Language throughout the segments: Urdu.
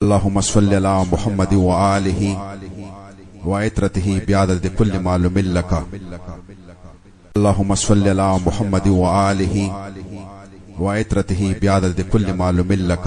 اللهم صل على محمد وآله وعترته بعدد كل معلوم لك. اللهم صل على محمد وآله وعترته بعدد كل معلوم لك.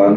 1,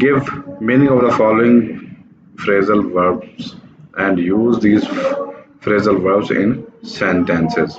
give meaning of the following phrasal verbs and use these phrasal verbs in sentences।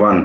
1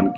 1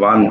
1,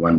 1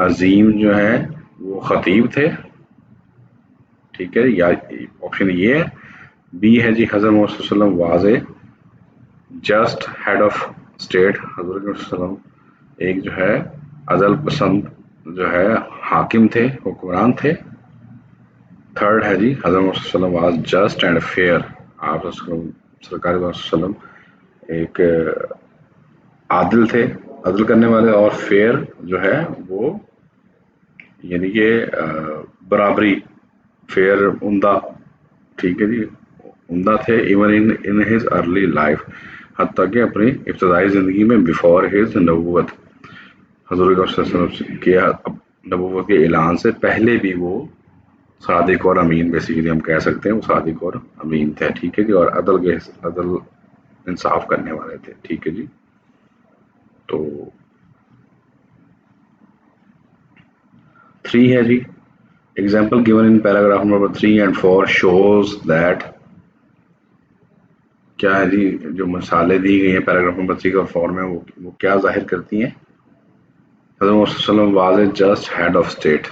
عظیم جو ہے وہ خطیب تھے، ٹھیک ہے، یا آپشن یہ ہے. بی ہے جی حضرت محمد صلی اللہ علیہ وسلم was a just head of state, حضور صلی اللہ علیہ وسلم ایک جو ہے عدل پسند جو ہے حاکم تھے، حکمران تھے. تھرڈ ہے جی حضرت محمد صلی اللہ علیہ وسلم واز جسٹ اینڈ فیئر، آپ سرکار صلی اللہ علیہ وسلم ایک عادل تھے، عدل کرنے والے، اور فیئر جو ہے وہ یعنی کہ برابری، فیئر، عمدہ، ٹھیک ہے جی، عمدہ تھے. Even in his early life, حتیٰ کہ اپنی ابتدائی زندگی میں، بفور ہز نبوت، حضور صلی اللہ علیہ وسلم کے نبوت کے اعلان سے پہلے بھی وہ صادق اور امین، بیسیکلی ہم کہہ سکتے ہیں وہ صادق اور امین تھے، ٹھیک ہے جی، اور عدل انصاف کرنے والے تھے، ٹھیک ہے جی. تو 3 ہے جی example given in paragraph number 3 and 4 shows that، کیا ہے جی جو مثالیں دی گئی ہیں پیراگراف نمبر 3 اور 4 میں وہ کیا ظاہر کرتی ہیں. حضرت محمد صلی اللہ علیہ وسلم was a just head of state,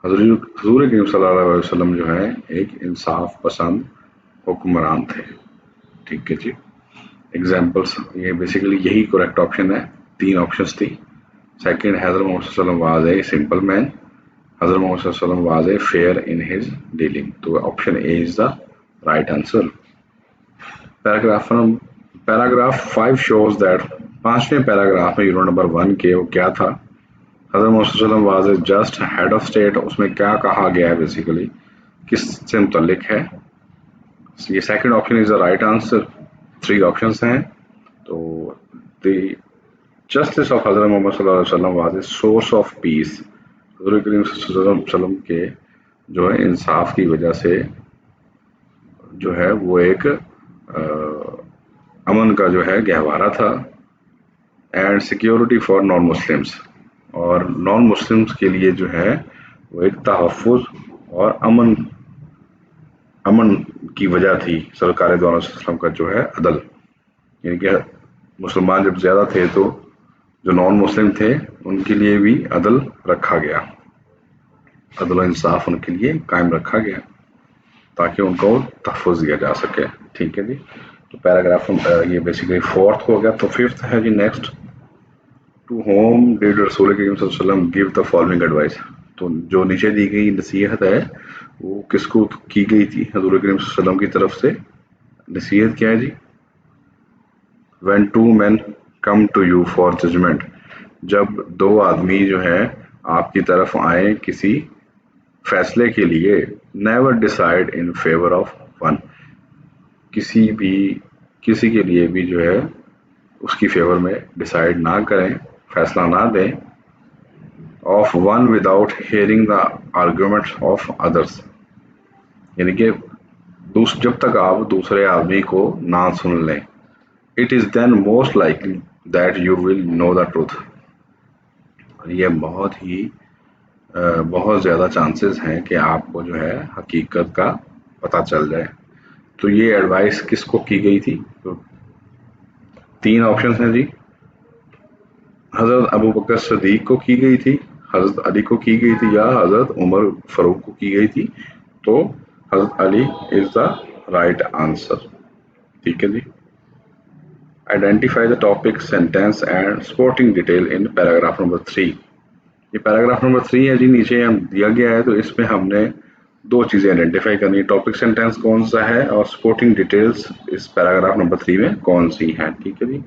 حضور کریم صلی اللہ علیہ وسلم جو ہے ایک انصاف پسند حکمران تھے، ٹھیک ہے جی. ایگزامپلس یہ بیسیکلی یہی کریکٹ آپشن ہے، 3 آپشنس تھی. سیکنڈ حضرت محمد صلی اللہ علیہ وسلم واز اے سمپل مین، حضرت محمد صلی اللہ علیہ وسلم was a fair in his dealing. تو option A is the right answer. Paragraph 5 shows that, 5ویں پیراگراف میں یونٹ نمبر 1 کے وہ کیا تھا، حضرت محمد صلی اللہ علیہ وسلم was a just head of state, اس میں کیا کہا گیا ہے، بیسیکلی کس سے متعلق ہے. یہ second option is the right answer. 3 options ہیں. تو دی جسٹس آف حضرت محمد صلی اللہ علیہ وسلم was a source of peace, حضور کریم صلی اللہ علیہ وسلم کے جو ہے انصاف کی وجہ سے جو ہے وہ ایک امن کا جو ہے گہوارہ تھا. And security for non Muslims, اور نان مسلمس کے لیے جو ہے وہ ایک تحفظ اور امن کی وجہ تھی. سرکار دو علیہ وسلم کا جو ہے عدل، یعنی کہ مسلمان جب زیادہ تھے تو جو نان مسلم تھے ان کے لیے بھی عدل رکھا گیا، عدل و انصاف ان کے لیے قائم رکھا گیا تاکہ ان کو تحفظ دیا جا سکے، ٹھیک ہے جی. تو پیراگراف یہ بیسیکلی 4 ہو گیا. تو 5 ہے جی نیکسٹ، ٹو ہوم ڈیڈ رسول کریم صلی اللہ علیہ وسلم گیو دا فالوئنگ ایڈوائس. تو جو نیچے دی گئی نصیحت ہے وہ کس کو کی گئی تھی، حضور کریم صلی اللہ علیہ وسلم کی طرف سے. نصیحت کیا ہے جی، when 2 men come to you for judgment، جب 2 آدمی جو ہے آپ کی طرف آئیں کسی فیصلے کے لیے، never decide in favor of one، کسی کے لیے بھی جو ہے اس کی فیور میں ڈیسائیڈ نہ کریں، فیصلہ نہ دیں. Of one without hearing the arguments of others, یعنی کہ جب تک آپ دوسرے آدمی کو نہ سن لیں. It is then most likely that you will know the truth, یہ بہت زیادہ چانسز ہیں کہ آپ کو جو ہے حقیقت کا پتہ چل جائے. تو یہ ایڈوائس کس کو کی گئی تھی؟ 3 آپشنز ہیں جی، حضرت ابو بکر صدیق کو کی گئی تھی، حضرت علی کو کی گئی تھی، یا حضرت عمر فاروق کو کی گئی تھی. تو حضرت علی از دا رائٹ آنسر، ٹھیک ہے جی. Identify the topic, sentence and supporting detail in paragraph number 3. یہ پیراگراف نمبر 3 ہے جی، نیچے ہم دیا گیا ہے. تو اس میں ہم نے 2 چیزیں آئیڈینٹیفائی کرنی ہے، ٹاپک سینٹینس کون سا ہے اور سپورٹنگ ڈیٹیلز اس پیراگراف نمبر 3 میں کون سی ہیں، ٹھیک ہے جی.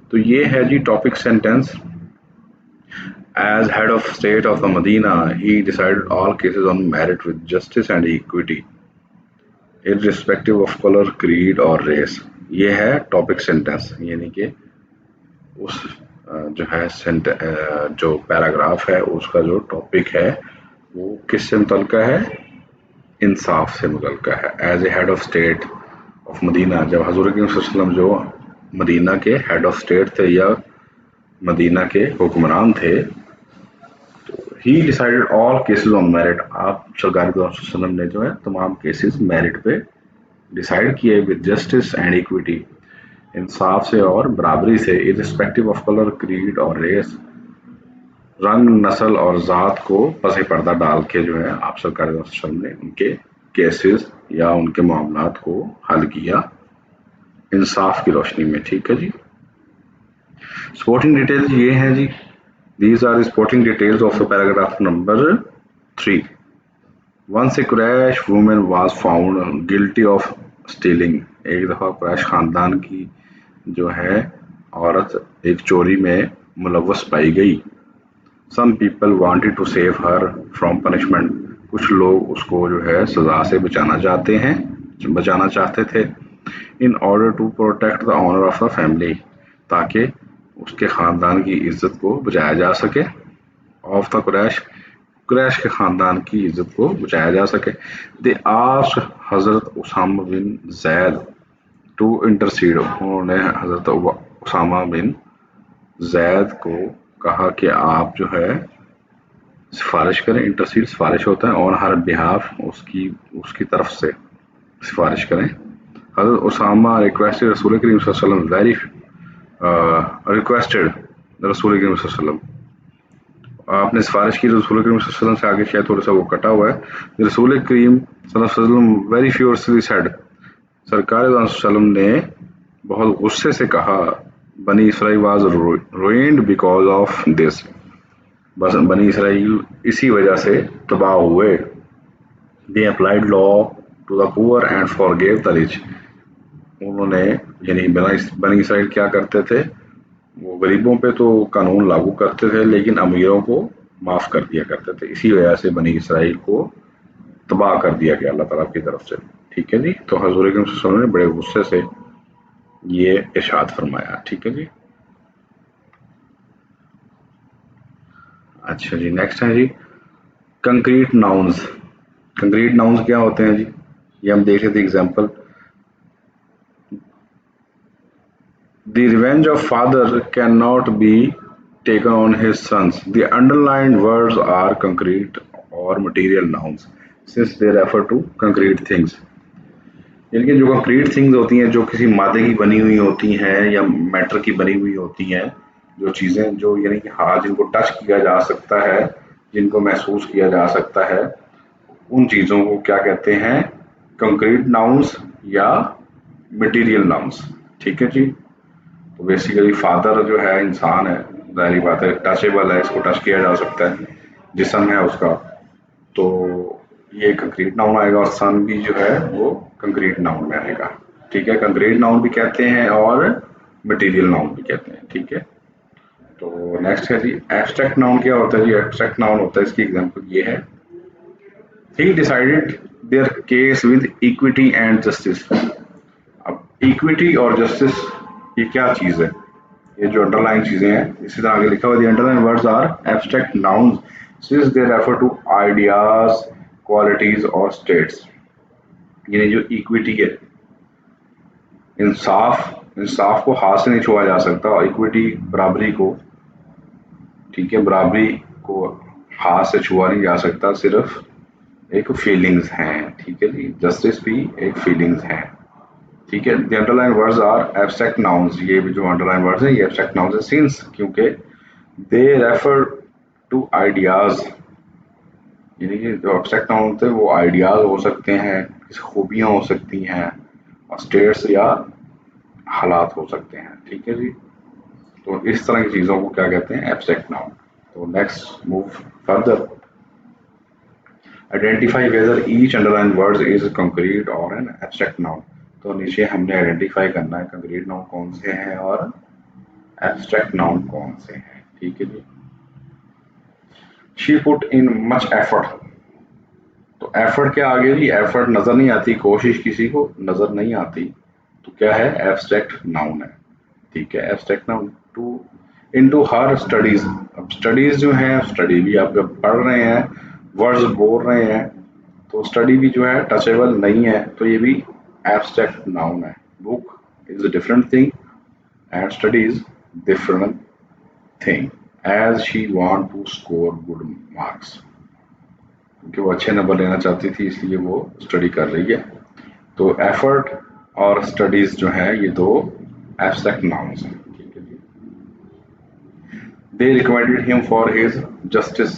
تو یہ ہے جی topic sentence. As head of state of the Medina, he decided all cases on merit with justice and equity, irrespective of color, creed or race. یہ ہے ٹاپک سینٹینس، یعنی کہ اس جو ہے جو پیراگراف ہے اس کا جو ٹاپک ہے وہ کس سے متعلقہ ہے، انصاف سے متعلقہ ہے. As a head of state of Medina, جب حضور صلی اللہ علیہ وسلم جو مدینہ کے ہیڈ آف اسٹیٹ تھے یا مدینہ کے حکمران تھے، ہی decided all cases on merit, آپ سرکار صلی اللہ علیہ وسلم نے جو ہے تمام کیسز میرٹ پہ ڈیسائیڈ کیے، ود جسٹس اینڈ ایکویٹی، انصاف سے اور برابری سے، ارسپیکٹو آف کلر، کریڈ اور ریس، رنگ، نسل اور ذات کو پس پردہ ڈال کے جو ہے آپ سرکار وسلم نے ان کے کیسز یا ان کے معاملات کو حل کیا انصاف کی روشنی میں. ٹھیک ہے جی. سپورٹنگ ڈیٹیلز یہ ہیں جی. These are supporting details of paragraph number 3. Once a Quraish woman was found guilty of stealing. ایک دفعہ قریش خاندان کی جو ہے عورت ایک چوری میں ملوث پائی گئی. Some people wanted to save her from punishment. کچھ لوگ اس کو جو ہے سزا سے بچانا چاہتے تھے. In order to protect the honour of the family. تاکہ اس کے خاندان کی عزت کو بچایا جا سکے. آف دا قریش کے خاندان کی عزت کو بچایا جا سکے. دے آسکڈ حضرت اسامہ بن زید ٹو انٹرسیڈ. انہوں نے حضرت اسامہ بن زید کو کہا کہ آپ جو ہے سفارش کریں. انٹرسیڈ سفارش ہوتا ہے. اور ہر بہاف اس کی طرف سے سفارش کریں. حضرت اسامہ ریکویسٹڈ رسول کریم صلی اللہ علیہ وسلم ریکویسٹڈ رسول کریم صلی اللہ علیہ وسلم. آپ نے سفارش کی رسول کریم صلی اللہ علیہ وسلم سے. آگے شاید تھوڑا سا وہ کٹا ہوا ہے. رسول کریم صلی اللہ علیہ وسلم ویری فیورسلی سیڈ. سرکار صلی اللہ علیہ وسلم نے بہت غصے سے کہا Bani Israel was ruined because of this. بس بنی اسرائیل اسی وجہ سے تباہ ہوئے. دے applied law to the poor and forgive the reach. انہوں نے یعنی بنی اسرائیل کیا کرتے تھے, وہ غریبوں پہ تو قانون لاگو کرتے تھے لیکن امیروں کو معاف کر دیا کرتے تھے. اسی وجہ سے بنی اسرائیل کو تباہ کر دیا گیا اللہ تعالیٰ کی طرف سے. ٹھیک ہے جی. تو حضور اکرم صلی اللہ علیہ وسلم نے بڑے غصے سے یہ ارشاد فرمایا. ٹھیک ہے جی. اچھا جی. نیکسٹ ہے جی کنکریٹ ناؤنز. کنکریٹ ناؤنز کیا ہوتے ہیں جی؟ یہ ہم دیکھ رہے تھے example. The revenge of father cannot be taken on his sons. The underlined words are concrete or material nouns since they refer to concrete things. یعنی کہ جو کنکریٹ تھنگز ہوتی ہیں جو کسی مادے کی بنی ہوئی ہوتی ہیں یا میٹر کی بنی ہوئی ہوتی ہیں, جو چیزیں جو یعنی کہ ہاں جن کو ٹچ کیا جا سکتا ہے, جن کو محسوس کیا جا سکتا ہے, ان چیزوں کو کیا کہتے ہیں؟ کنکریٹ ناؤنز یا مٹیریل ناؤنز. ٹھیک ہے جی. تو بیسیکلی فادر جو ہے انسان ہے, ظاہری بات ہے ٹچیبل ہے, اس کو ٹچ کیا جا سکتا ہے, جسم ہے اس کا, تو یہ کنکریٹ ناؤن آئے گا. اور سن بھی جو ہے وہ کنکریٹ ناؤن میں آئے گا. ٹھیک ہے. کنکریٹ ناؤن بھی کہتے ہیں اور مٹیریل ناؤن بھی کہتے ہیں. ٹھیک ہے. تو نیکسٹ ہے جی ایبسٹریکٹ ناؤن. کیا ہوتا ہے جی ایبسٹریکٹ ناؤن؟ ہوتا ہے اس کی ایگزامپل یہ ہے He decided their case with equity and justice. اب ایکویٹی اور جسٹس یہ کیا چیز ہے؟ یہ جو انڈر لائن چیزیں ہیں, اسی طرح آگے لکھا ہوا the underline words are abstract nouns since they refer to ideas, qualities اور states. یعنی جو ایکویٹی ہے, انصاف کو ہاتھ سے نہیں چھوا جا سکتا. ایکویٹی برابری کو, ٹھیک ہے, برابری کو ہاتھ سے چھوا نہیں جا سکتا, صرف ایک فیلنگز ہیں. ٹھیک ہے جی. جسٹس بھی ایک فیلنگز ہیں. ٹھیک ہے. The underline words are abstract nouns. یہ بھی جو انڈر لائن ورڈز ہیں یہ ایبسٹریکٹ ناؤنز ہیں سنس کیونکہ دے ریفر ٹو آئیڈیاز. یعنی کہ جو ایبسٹریکٹ ناؤن ہوتے ہیں وہ آئیڈیاز ہو سکتے ہیں, خوبیاں ہو سکتی ہیں, اور اسٹیٹس یا حالات ہو سکتے ہیں. ٹھیک ہے جی. تو اس طرح کی چیزوں کو کیا کہتے ہیں؟ Abstract noun. تو next move further. Identify whether each underlined word is concrete or an abstract noun. تو نیچے ہم نے آئیڈینٹیفائی کرنا ہے کنکریٹ ناؤن کون سے ہیں اور ایبسٹریکٹ ناؤن کون سے ہیں. ٹھیک ہے جی. She put in much effort. تو ایفرٹ کیا آگے جی؟ ایفرٹ نظر نہیں آتی, کوشش کسی کو نظر نہیں آتی, تو کیا ہے؟ ایبسٹریکٹ ناؤن ہے. ٹھیک ہے. Abstract noun. To into her studies. اب اسٹڈیز جو ہیں, اسٹڈی بھی آپ جب پڑھ رہے ہیں, ورڈز بول رہے ہیں, تو اسٹڈی بھی جو ہے ٹچیبل نہیں ہے, تو یہ بھی ایبسٹریکٹ ناؤن ہے. Book is a different thing and study is different thing. As she want to score good marks. کیونکہ وہ اچھے نمبر لینا چاہتی تھی اس لیے وہ اسٹڈی کر رہی ہے. تو ایفرٹ اور اسٹڈیز جو ہیں یہ دو ایبسٹریکٹ ناؤنس ہیں. ٹھیک ہے جی. They recommended him for his justice.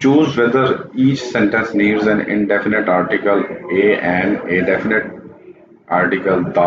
Choose whether each sentence needs an indefinite article a and a definite article the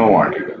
no article.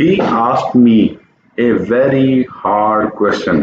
He asked me a very hard question.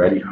very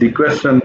The question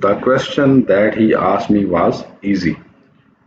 the question that he asked me was easy.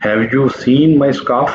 Have you seen my scarf?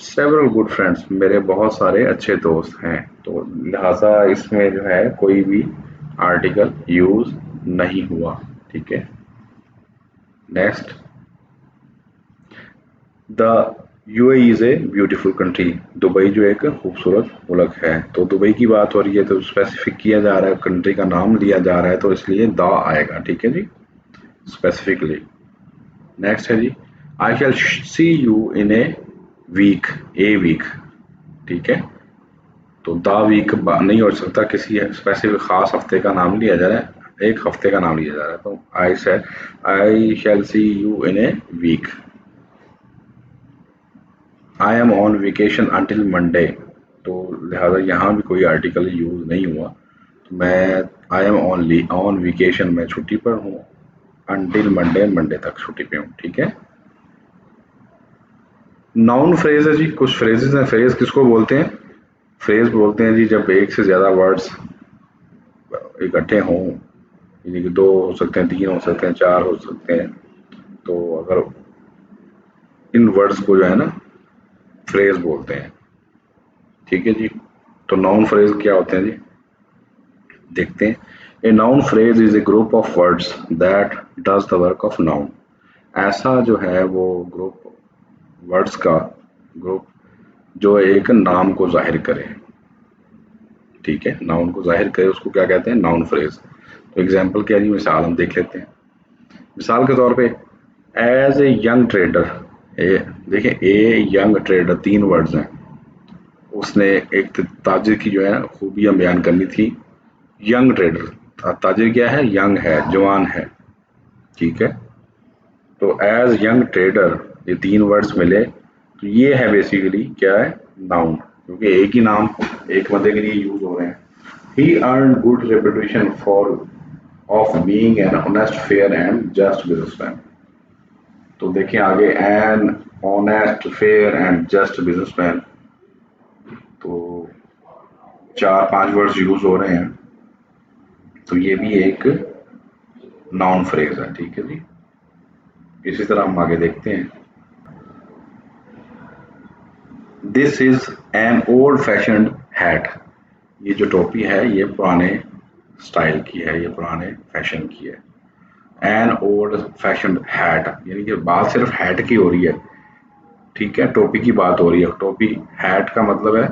several good friends, میرے بہت سارے اچھے دوست ہیں. تو لہٰذا اس میں جو ہے کوئی بھی آرٹیکل یوز نہیں ہوا. ٹھیک ہے. Next, the you a is a beautiful country. Dubai جو ایک خوبصورت ملک ہے. تو دبئی کی بات ہو رہی ہے تو اسپیسیفک کیا جا رہا ہے, کنٹری کا نام لیا جا رہا ہے, تو اس لیے دا آئے گا. ٹھیک ہے جی, اسپیسیفکلی. نیکسٹ ہے جی, I shall see you in a week. A week. ٹھیک ہے. تو دا ویک نہیں ہو سکتا, کسی اسپیسیفک خاص ہفتے کا نام لیا جا رہا ہے, ایک ہفتے کا نام لیا جا رہا ہے. تو I shall see you in a week. I am on vacation until Monday. تو لہٰذا یہاں بھی کوئی آرٹیکل یوز نہیں ہوا. تو میں آئی ایم آن ویکیشن, میں چھٹی پر ہوں. انٹل منڈے, منڈے تک چھٹی پہ ہوں. ٹھیک ہے. ناؤن فریز ہے جی, کچھ فریزز ہیں. فریز کس کو بولتے ہیں؟ فریز بولتے ہیں جی جب ایک سے زیادہ ورڈز اکٹھے ہوں, یعنی کہ 2 ہو سکتے ہیں, 3 ہو سکتے ہیں, 4 ہو سکتے ہیں. تو اگر ان ورڈز کو جو ہے نا فریز بولتے ہیں. ٹھیک ہے جی. تو ناؤن فریز کیا ہوتے ہیں جی, دیکھتے ہیں. A noun phrase is a group of words that does the work of noun. ایسا جو ہے وہ گروپ ورڈز کا گروپ جو ایک نام کو ظاہر کرے. ٹھیک ہے, ناؤن کو ظاہر کرے, اس کو کیا کہتے ہیں؟ Noun freeze. تو ایگزامپل کیا جی, مثال ہم دیکھ لیتے ہیں. مثال کے طور پہ, ایز اے ینگ ٹریڈر. دیکھیں, اے ینگ ٹریڈر 3 ورڈز ہیں. اس نے ایک تاجر کی جو ہے خوبیاں بیان کرنی تھی. ینگ ٹریڈر, تاجر کیا ہے؟ ینگ ہے, جوان ہے. ٹھیک ہے. تو ایز ینگ ٹریڈر یہ 3 ورڈز ملے, تو یہ ہے بیسیکلی کیا ہے؟ ناؤن. کیونکہ ایک ہی نام ایک بندے کے لیے یوز ہو رہے ہیں. He earned good reputation of being an honest, fair and just businessman. تو دیکھیں آگے, an honest, fair and just businessman. تو 4-5 ورڈز یوز ہو رہے ہیں, تو یہ بھی ایک ناؤن فریز ہے. ٹھیک ہے جی. اسی طرح ہم آگے دیکھتے ہیں. This is an old fashioned hat. یہ جو ٹوپی ہے یہ پرانے اسٹائل کی ہے, یہ پرانے فیشن کی ہے. این اولڈ فیشنڈ ہیٹ, یعنی کہ بات صرف ہیٹ کی ہو رہی ہے. ٹھیک ہے, ٹوپی کی بات ہو رہی ہے. ٹوپی ہیٹ کا مطلب ہے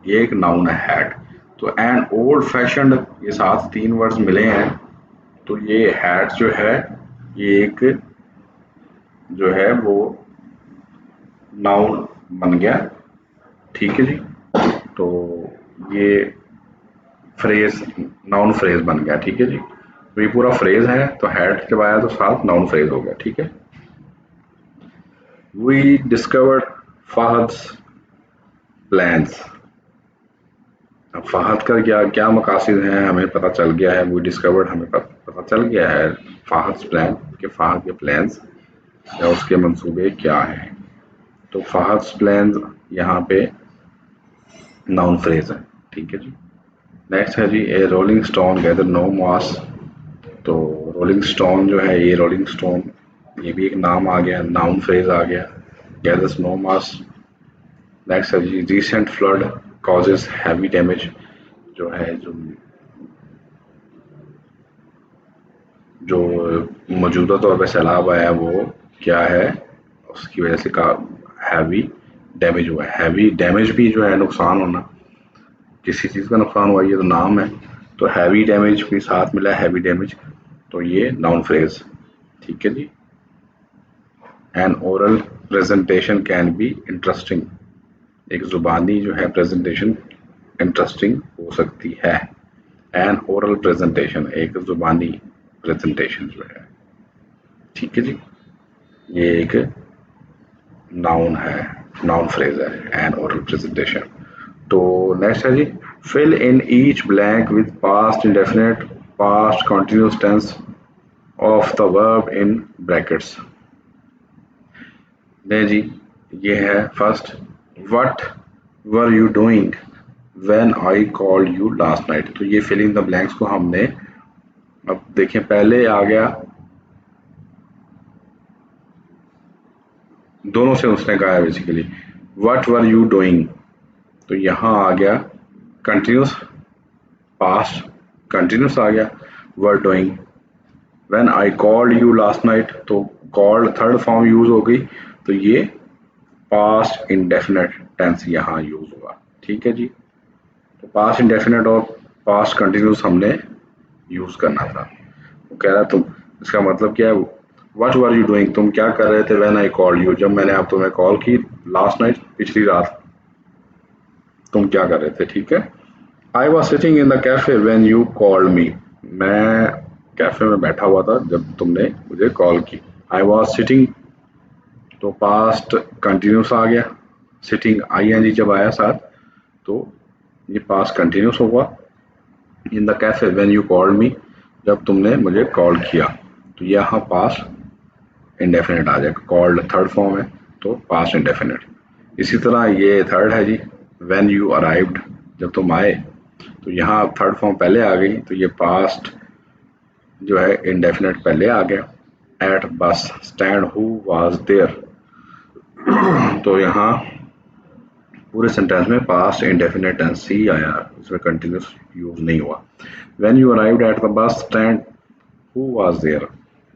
یہ ایک ناؤن ہے ہیٹ. تو این اولڈ فیشنڈ, یہ ساتھ 3 ورڈز ملے ہیں, تو یہ ہیٹ جو ہے یہ ایک جو ہے وہ ناؤن بن گیا. ٹھیک ہے جی. تو یہ فریز ناؤن فریز بن گیا. ٹھیک ہے جی. تو یہ پورا فریز ہے, تو ہیٹ جب آیا تو ساتھ ناؤن فریز ہو گیا. ٹھیک ہے. وی ڈسکورڈ فہد's پلانس. اب فہد کا کیا مقاصد ہیں ہمیں پتہ چل گیا ہے. وی ڈسکورڈ, ہمیں پتہ چل گیا ہے فہد's پلان, کہ فہد کے پلانس یا اس کے منصوبے کیا ہیں. تو فہد's پلانس یہاں پہ ناؤن فریز ہے. ٹھیک ہے جی. نیکسٹ ہے جی, اے رولنگ اسٹون گیدر نو ماس. تو رولنگ اسٹون جو ہے, یہ رولنگ اسٹون یہ بھی ایک نام آ گیا, ناؤن فریز آ گیا. گیدرس نو ماس. نیکسٹ ہے جی, recent flood causes heavy damage. جو ہے جو موجودہ طور پہ سیلاب آیا وہ کیا ہے, اس کی وجہ سے ہیوی ڈیمیج ہوا ہے. ہیوی ڈیمیج بھی جو ہے نقصان ہونا, کسی چیز کا نقصان ہوا, یہ تو نام ہے. تو ہیوی ڈیمیج بھی ساتھ ملا, ہیوی ڈیمیج, تو یہ ناؤن فریز. ٹھیک ہے جی. An oral presentation can be interesting. ایک زبانی جو ہے پریزنٹیشن انٹرسٹنگ ہو سکتی ہے. این اورل پریزنٹیشن, ایک زبانی پریزنٹیشن جو ہے. ٹھیک ہے جی. یہ ایک ناؤن ہے, ناؤن فریز ہے, این اورل پریزنٹیشن. تو نیکسٹ ہے جی, fill in each blank with past indefinite past continuous tense of the verb in brackets. نہیں جی, یہ ہے first, what were you doing when I called you last night. تو یہ فل ان دا بلینکس کو ہم نے, اب دیکھیں پہلے آ گیا دونوں سے اس نے کہا ہے basically, what were you doing, تو یہاں آ گیا کنٹینیوس پاسٹ کنٹینیوس آ گیا were doing. when I called you last night, تو called تھرڈ فارم یوز ہو گئی تو یہ پاسٹ انڈیفینٹ ٹینس یہاں یوز ہوا. ٹھیک ہے جی. تو پاسٹ انڈیفینٹ اور پاسٹ کنٹینیوس ہم نے یوز کرنا تھا. وہ کہہ رہا تم اس کا مطلب کیا ہے, واٹ ور یو ڈوئنگ, تم کیا کر رہے تھے, وین آئی کال یو, جب میں نے اب تمہیں کال کی, لاسٹ نائٹ پچھلی رات تم کیا کر رہے تھے. ٹھیک ہے. I was sitting in the cafe when you called می, میں کیفے میں بیٹھا ہوا تھا جب تم نے مجھے کال کی. آئی واز سٹنگ تو پاسٹ کنٹینیوس آ گیا, سٹنگ آئی این جی جب آیا ساتھ تو یہ پاسٹ کنٹینیوس ہوگا. In the cafe when you called me, جب تم نے مجھے کال کیا, تو یہاں پاسٹ انڈیفینٹ آ جائے گا. کالڈ تھرڈ فارم ہے تو پاسٹ انڈیفینٹ. اسی طرح یہ تھرڈ ہے جی, وین یو ارائیوڈ, جب تم آئے, تو یہاں تھرڈ فارم پہلے آ گئی تو یہ پاسٹ جو ہے انڈیفینٹ پہلے آ گیا. ایٹ بس اسٹینڈ ہو واز دیئر, تو یہاں پورے سینٹینس میں پاسٹ انڈیفینٹ ٹینس ہی آیا, اس میں کنٹینیوس یوز نہیں ہوا. When you arrived at the bus stand who was there,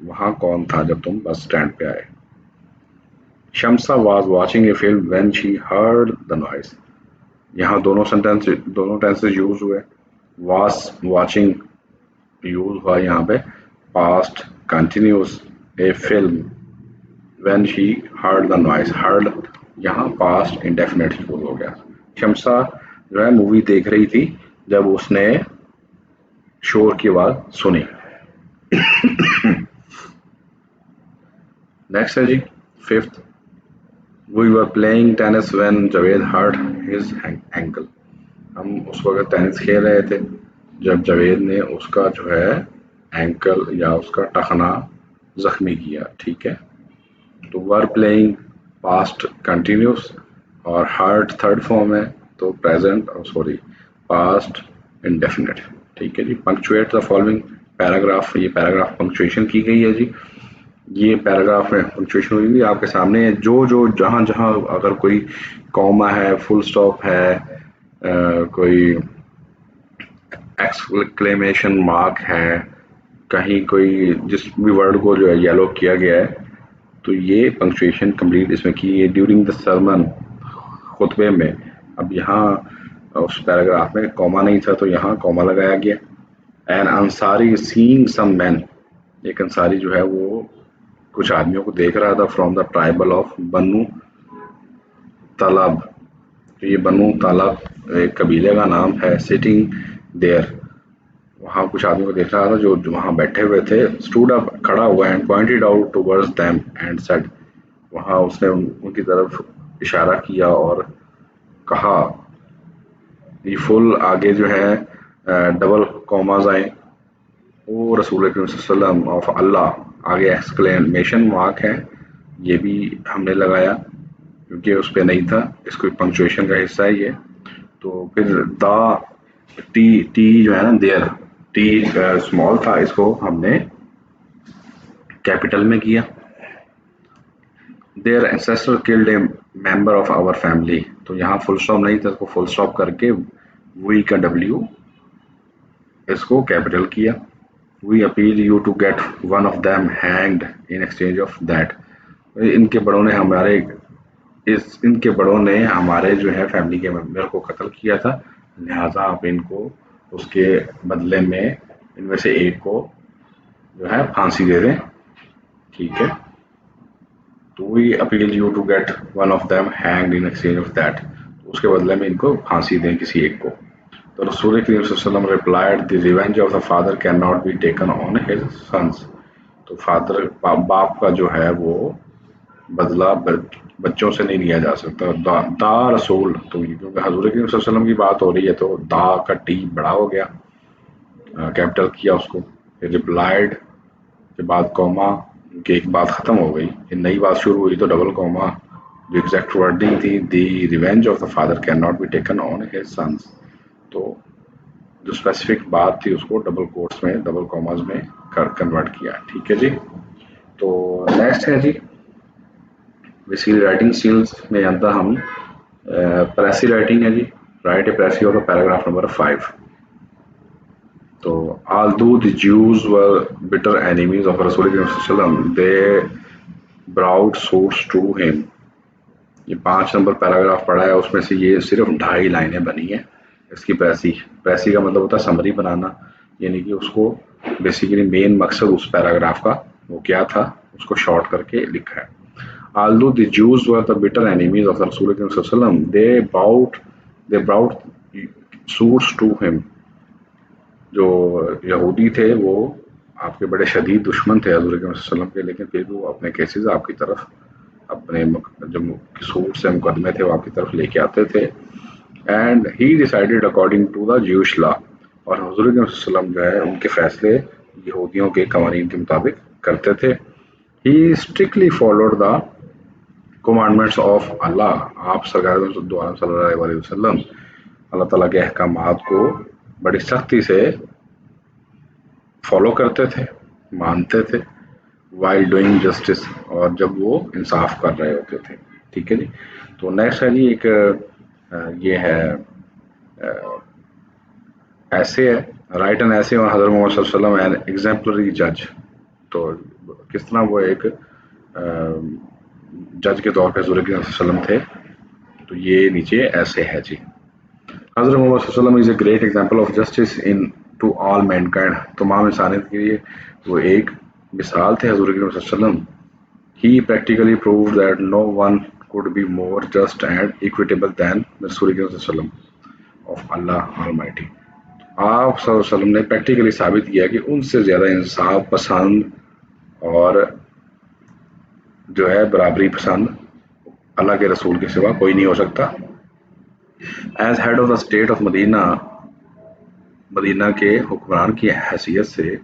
وہاں کون تھا جب تم بس اسٹینڈ پہ آئے. Shamsa was watching a film when she heard the noise, یہاں دونوں ٹینسز یوز ہوئے. واز واچنگ یوز ہوا یہاں پہ past continuous, a film when she heard the noise, heard یہاں پاسٹ انڈیفینٹ یوز ہو گیا. شمسا جو ہے مووی دیکھ رہی تھی جب اس نے شور کی آواز سنی. نیکسٹ ہے جی fifth, we were playing tennis when Javed hurt his ankle, ہم اس وقت ٹینس کھیل رہے تھے جب جاوید نے اس کا جو ہے اینکل یا اس کا ٹخنا زخمی کیا. ٹھیک ہے. تو ور پلئنگ پاسٹ کنٹینیوس اور ہرٹ تھرڈ فارم ہے تو پریزنٹ سوری پاسٹ انڈیفینٹ. ٹھیک ہے جی. پنکچویٹ دا فالوئنگ پیراگراف, یہ پیراگراف پنکچویشن کی گئی ہے جی. یہ پیراگراف میں پنکچویشن ہوئی ہوئی آپ کے سامنے ہے. جو جہاں جہاں اگر کوئی کوما ہے, فل سٹاپ ہے, کوئی ایکسکلیمیشن مارک ہے, کہیں کوئی جس بھی ورڈ کو جو ہے یلو کیا گیا ہے, تو یہ پنکچویشن کمپلیٹ اس میں کی ہے ڈیورنگ دا سرمن, خطبے میں. اب یہاں اس پیراگراف میں کوما نہیں تھا تو یہاں کوما لگایا گیا. این انصاری سینگ سم مین, ایک انصاری جو ہے وہ کچھ آدمیوں کو دیکھ رہا تھا, فرام دا ٹرائبل آف بنو طلب, تو یہ بنو طلب ایک قبیلے کا نام ہے. سٹنگ دیئر, وہاں کچھ آدمیوں کو دیکھ رہا تھا جو وہاں بیٹھے ہوئے تھے. اسٹوڈ اپ, کھڑا ہوا, and pointed out towards them and said, وہاں اس نے ان کی طرف اشارہ کیا اور کہا. یہ فل آگے جو ہے ڈبل کوماز آئے. او رسول اکرم صلی اللہ علیہ وسلم آف اللہ, آگے ایکسکلیمیشن مارک ہے, یہ بھی ہم نے لگایا کیونکہ اس پہ نہیں تھا, اس کو پنکچویشن کا حصہ ہے یہ. تو پھر دا ٹی جو ہے نا دیر, ٹی اسمال تھا, اس کو ہم نے کیپٹل میں کیا. Their ancestor killed a member of our family, تو یہاں فل اسٹاپ نہیں تھا, اس کو فل اسٹاپ کر کے وی کا ڈبلیو اس کو کیپٹل کیا. We appeal you to get one of them hanged in exchange of that, ان کے بڑوں نے ہمارے جو ہے فیملی کے ممبر کو قتل کیا تھا, لہٰذا آپ ان کو اس کے بدلے میں ان میں سے ایک کو جو ہے پھانسی دے دیں. ٹھیک ہے. تو we appeal you to get one of them hanged in exchange of that, اس کے بدلے میں ان کو پھانسی دیں کسی ایک کو. تو رسول کریم صلی اللہ علیہ وسلم replied, the revenge of the father cannot be taken on his sons, تو فادر باپ کا جو ہے وہ بدلہ بچوں سے نہیں لیا جا سکتا. دا رسول, تو کیونکہ حضور کریم صلی اللہ علیہ وسلم کی بات ہو رہی ہے تو دا کا ٹی بڑا ہو گیا, کیپٹل کیا اس کو. ریپلائڈ کے بعد کوما, کہ ایک بات ختم ہو گئی, نئی بات شروع ہوئی تو ڈبل کوما جو ایگزیکٹ ورڈنگ تھی, the revenge of the father cannot be taken on his sons, تو جو اسپیسیفک بات تھی اس کو ڈبل کوٹس میں ڈبل کوماز میں کنورٹ کیا. ٹھیک ہے جی. تو نیکسٹ ہے جی وسیل رائٹنگ اسکلس میں اندر ہم پریسی رائٹنگ ہے جی. Write a precis of paragraph number 5. تو although the Jews were bitter enemies of Rasul Sallam, they brought swords to him. یہ 5 نمبر پیراگراف پڑھا ہے، اس میں سے یہ صرف 2.5 لائنیں بنی ہیں اس کی پریسی کا مطلب ہوتا ہے سمری بنانا، یعنی کہ اس کو بیسیکلی مین مقصد اس پیراگراف کا وہ کیا تھا اس کو شارٹ کر کے لکھا ہے. Although the Jews were the bitter enemies of Rasul Sallam, they brought swords to him. جو یہودی تھے وہ آپ کے بڑے شدید دشمن تھے حضور اکرم صلی اللہ علیہ وسلم کے، لیکن پھر بھی وہ اپنے کیسز آپ کی طرف، اپنے جو سوٹ سے مقدمے تھے وہ آپ کی طرف لے کے آتے تھے. And he decided according to the Jewish law, اور حضور اکرم صلی اللہ علیہ وسلم جو ہے ان کے فیصلے یہودیوں کے قوانین کے مطابق کرتے تھے. He strictly followed the commandments of Allah. آپ سرکار دو عالم صلی اللہ علیہ وسلم اللہ تعالیٰ کے احکامات کو بڑی سختی سے فالو کرتے تھے، مانتے تھے. وائل ڈوئنگ جسٹس، اور جب وہ انصاف کر رہے ہوتے تھے. ٹھیک ہے جی. تو نیکسٹ ہے جی ایک یہ ہے ایسے ہے، رائٹ این ایسے اور حضرت محمد صلی اللہ علیہ وسلم این ایگزامپلری جج. تو کس طرح وہ ایک جج کے طور پہ حضور صلی اللہ علیہ وسلم تھے. تو یہ نیچے ایسے ہے جی. حضرت محمد صلی اللہ علیہ وسلم is a great example of justice in to all mankind. تمام انسانیت کے لیے وہ ایک مثال تھے حضور اکرم صلی اللہ علیہ وسلم. He practically proved that no one could be more just and equitable than Rasul Akram صلی اللہ علیہ وسلم of Allah Almighty. آپ صلی اللہ علیہ وسلم نے پریکٹیکلی ثابت کیا کہ ان سے زیادہ انصاف پسند اور جو ہے برابری پسند اللہ کے رسول کے سوا کوئی نہیں ہو سکتا. As head of the state of Medina, Medina کے حکمران کی حیثیت سے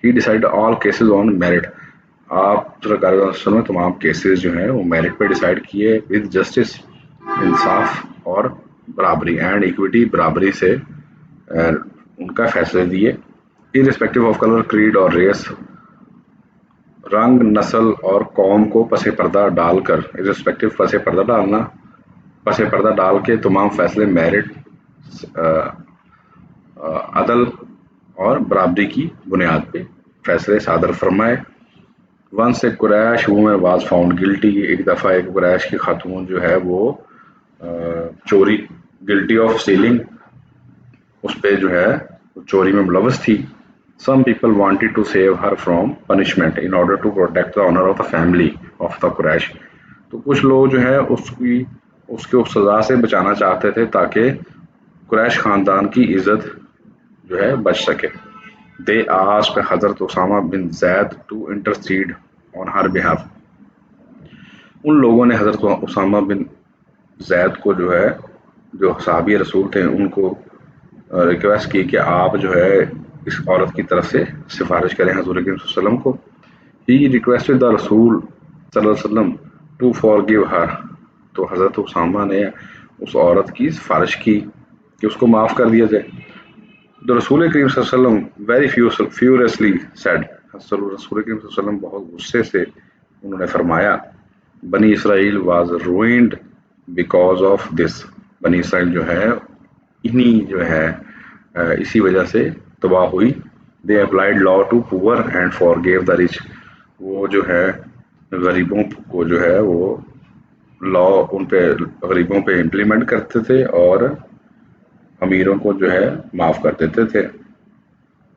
he decide all cases on merit. آپ سرکار میں تمام کیسز جو ہیں وہ میرٹ پہ ڈیسائیڈ کیے ود جسٹس، انصاف اور برابری، اینڈ ایکویٹی، برابری سے ان کا فیصلے دیے. ارسپیکٹو آف کلر، کریڈ اور ریس، رنگ، نسل اور قوم کو پس پردہ ڈال کر، ارسپیکٹو پس پردہ ڈالنا، پس پردہ ڈال کے تمام فیصلے میرٹ، عدل اور برابری کی بنیاد پہ فیصلے صادر فرمائے. Once a Quraish woman was found guilty, ایک دفعہ ایک قریش کی خاتون جو ہے وہ چوری، گلٹی آف اسٹیلنگ، اس پہ جو ہے چوری میں ملوث تھی. Some people wanted to save her from punishment in order to protect the honour of the family of the Quraish. تو کچھ لوگ جو ہے اس کے سزا سے بچانا چاہتے تھے تاکہ قریش خاندان کی عزت جو ہے بچ سکے. They asked حضرت اسامہ بن زید to intercede on her behalf. ان لوگوں نے حضرت اسامہ بن زید کو جو ہے جو صحابی رسول تھے ان کو ریکویسٹ کی کہ آپ جو ہے اس عورت کی طرف سے سفارش کریں حضور اکرم صلی اللہ علیہ وسلم کو. He requested the رسول صلی اللہ علیہ وسلم to forgive her. تو حضرت اسامہ نے اس عورت کی سفارش کی کہ اس کو معاف کر دیا جائے. The رسول کریم صلی اللہ علیہ وسلم very furiously said. رسول کریم صلی اللہ علیہ وسلم بہت غصے سے انہوں نے فرمایا، بنی اسرائیل was ruined because of this. بنی اسرائیل جو ہے انہی جو ہے اسی وجہ سے تباہ ہوئی. They applied law to poor and forgave the rich. وہ جو ہے غریبوں کو جو ہے وہ لا ان پہ غریبوں پہ امپلیمنٹ کرتے تھے اور امیروں کو جو ہے معاف کر دیتے تھے.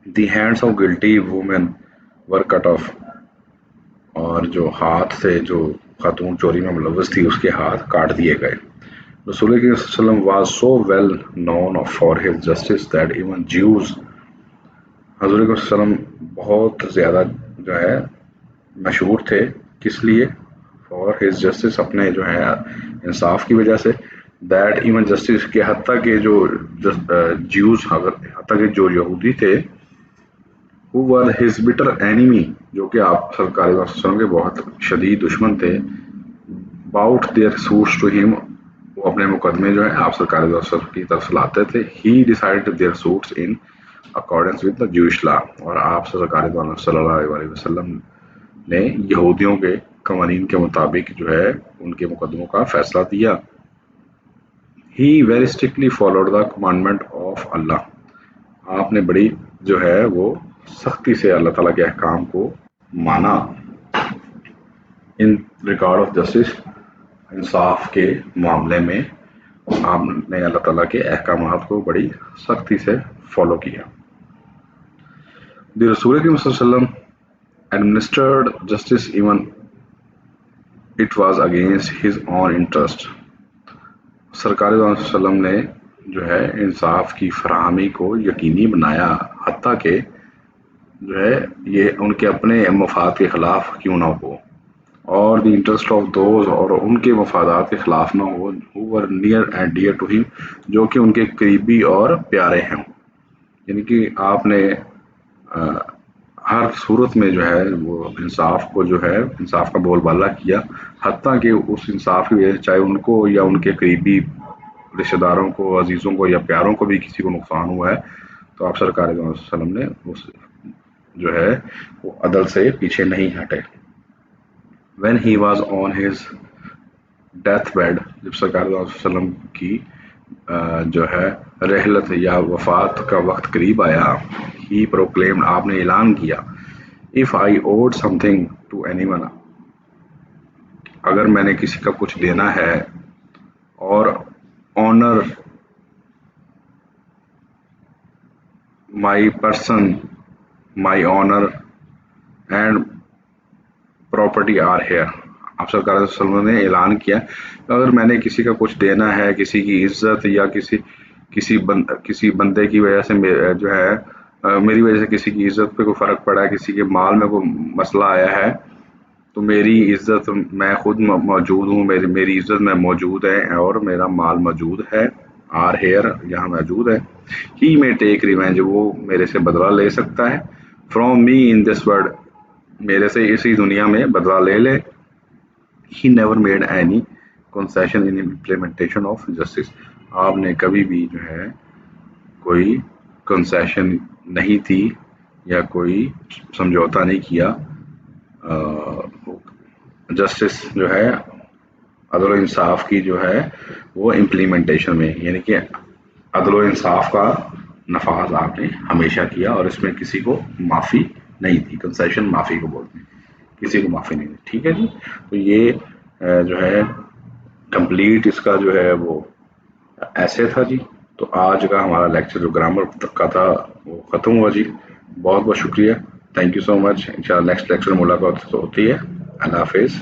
The hands of guilty woman were cut off. اور جو ہاتھ سے جو خاتون چوری میں ملوث تھی اس کے ہاتھ کاٹ دیے گئے. رسول کریم صلی اللہ علیہ وسلم was so well known for his justice that even Jews. حضور صلی اللہ علیہ وسلم بہت زیادہ جو ہے مشہور تھے، کس لیے؟ فار ہز جسٹس، اپنے جو ہے انصاف کی وجہ سے. دیٹ ایون جسٹس، کہ حتیٰ کہ جو جیوز، حتیٰ کہ جو یہودی تھے، who were his bitter enemy، جو کہ آپ سرکار صلی اللہ علیہ وسلم کے بہت شدید دشمن تھے، bout their suits to him، وہ اپنے مقدمے جو ہے آپ سرکار صلی اللہ علیہ وسلم کی طرف لاتے تھے. he decided their suits in accordance with the Jewish law. اور آپ سرکار صلی اللہ علیہ وسلم نے یہودیوں کے قوانین کے مطابق جو ہے ان کے مقدموں کا فیصلہ دیا. He very strictly followed the commandment of Allah. آپ نے بڑی جو ہے وہ سختی سے اللہ تعالیٰ کے احکام کو مانا. ان ریکارڈ آف جسٹس، انصاف کے معاملے میں آپ نے اللہ تعالیٰ کے احکامات کو بڑی سختی سے فالو کیا. دی رسول کریم صلی اللہ علیہ وسلم administered justice even it was against his own interest. سرکار صلی اللہ علیہ وسلم نے جو ہے انصاف کی فراہمی کو یقینی بنایا، حتیٰ کہ جو ہے یہ ان کے اپنے مفاد کے خلاف کیوں نہ ہو، اور دی انٹرسٹ آف دوز، اور ان کے مفادات کے خلاف نہ ہو who were near and dear to him، جو کہ ان کے قریبی اور پیارے ہیں. یعنی کہ آپ نے ہر صورت میں جو ہے وہ انصاف کو جو ہے انصاف کا بول بالا کیا، حتیٰ کہ اس انصاف کی وجہ سے چاہے ان کو یا ان کے قریبی رشتہ داروں کو، عزیزوں کو یا پیاروں کو بھی کسی کو نقصان ہوا ہے، تو آپ سرکار صلی اللہ علیہ وسلم نے اس جو ہے وہ عدل سے پیچھے نہیں ہٹے. when he was on his death bed، جب سرکار صلی اللہ علیہ وسلم کی جو ہے رحلت یا وفات کا وقت قریب آیا، he proclaimed، آپ نے اعلان کیا، if I owed something to anyone، اگر میں نے کسی کا کچھ دینا ہے، اور honor my person، my honor and property are here. آپ سرکار صلی اللہ علیہ وسلم نے اعلان کیا کہ اگر میں نے کسی کا کچھ دینا ہے، کسی کی عزت یا کسی بندے کی وجہ سے جو ہے میری وجہ سے کسی کی عزت پہ کوئی فرق پڑا ہے، کسی کے مال میں کوئی مسئلہ آیا ہے، تو میری عزت میں خود موجود ہوں، میری عزت میں موجود ہے اور میرا مال موجود ہے. آر ہیئر، یہاں موجود ہے. ہی میں ٹیک ریونج، وہ میرے سے بدلہ لے سکتا ہے. From me in this world, میرے سے اسی دنیا میں بدلہ لے لے. He never made any concession in implementation of justice, آپ نے کبھی بھی جو ہے کوئی کنسیشن نہیں تھی یا کوئی سمجھوتا نہیں کیا جسٹس جو ہے عدل و انصاف کی جو ہے وہ امپلیمنٹیشن میں. یعنی کہ عدل و انصاف کا نفاذ آپ نے ہمیشہ کیا، اور اس میں کسی کو معافی نہیں تھی. کنسیشن معافی کو بولتے ہیں، کسی کو معافی نہیں تھی. ٹھیک ہے جی. تو یہ جو ہے کمپلیٹ اس کا جو ہے وہ ایسے تھا جی. تو آج کا ہمارا لیکچر جو گرامر تک کا تھا وہ ختم ہوا جی. بہت بہت شکریہ. تھینک یو سو مچ. انشاءاللہ نیکسٹ لیکچر ملاقات ہوتی ہے. اللہ حافظ.